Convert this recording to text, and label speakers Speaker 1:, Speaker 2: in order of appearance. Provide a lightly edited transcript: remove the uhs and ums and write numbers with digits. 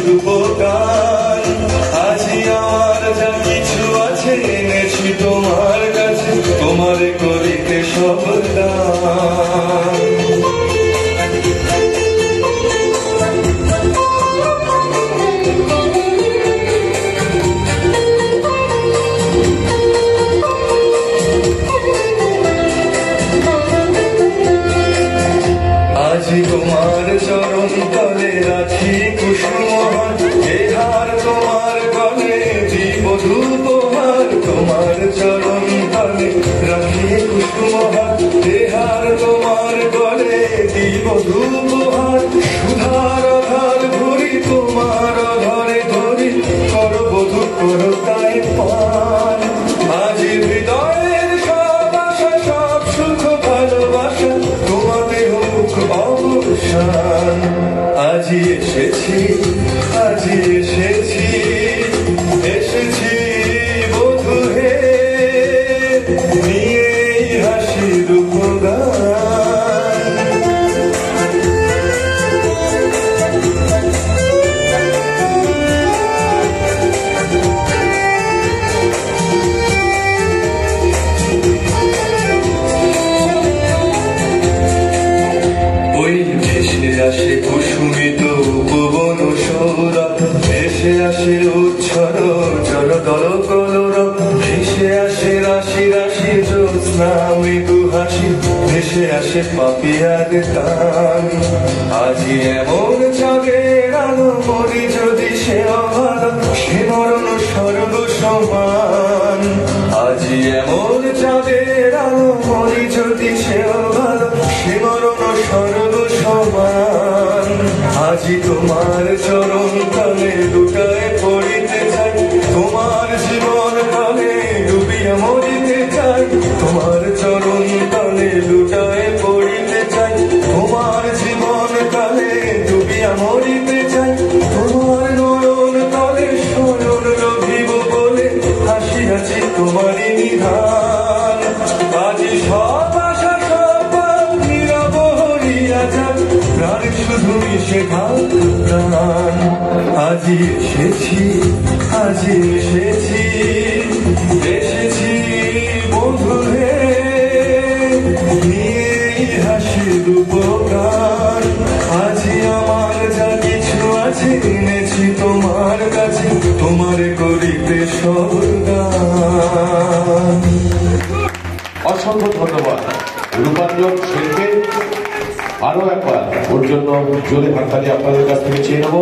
Speaker 1: হাসির উপকার। আজি আমার যা কিছু আছে এনেছি তোমার কাছে, তোমারে করিতে সব দান। আজি তোমার চরণ তলে রাখি কুসুমহার, এ হার তোমার গলে দিব ধূপহার। তোমার চরণ তলে রাখি কুসুমহার, এ হার তোমার গলে দিব ধূপহার। সুধার ধার ধরি তোমার ধরে ধরি, করবধূ করো তাই পান। আজি হৃদয়ের সব আশা সব সুখ ভালোবাসা তোমাদের হোক অবসান। আজি এসেছি, আজি এসেছি, এসেছি বধূ হে, নিয়ে হাসির উপগান। ওই ভেসে আসে কুসুমিত উপবন সৌরভ, ভেসে আসে উচ্ছর জলদল কলরব। ভেসে আসে রাশি রাশি জ্যোৎস্না মৃদু হাসি, ভেসে আসে পাপিয়ার তান। আজি এমন চাঁদের আলো মরি যদি সে অভালো, সে মরণ স্বর্গ সমান। আজি এমন চাঁদের আলো মরি যদি সে অভালো, সে মরণ স্বর্গ সমান। আজি তোমার চরণ তলে লুটায় পড়িতে চাই, তোমার জীবন তলে ডুবিয়া মরিতে চাই। তোমার চরণ তলে লুটায় পড়িতে চাই, তোমার জীবন তলে ডুবিয়া মরিতে চাই। তোমার নয়ন তলে শয়ন লভিব বলে হাসিয়াছি তোমারই নিধান। আজি সব আশা সব নীরব হইয়া যাক, প্রাণ শুধু মিশে থাক প্রাণ। আজি এসেছি, আজি এসেছি, এসেছি বধূ হে, নিয়ে হাসির উপকার। আজি আমার যা কিছু আছে এনেছি তোমার কাছে, তোমারে করিতে সব দান।
Speaker 2: অসংখ্য ধন্যবাদ রূপাঞ্জন সেনকে। আরো একবার ওর জন্য জোরে হাততালি আপনাদের কাছ থেকে চেয়ে নেব।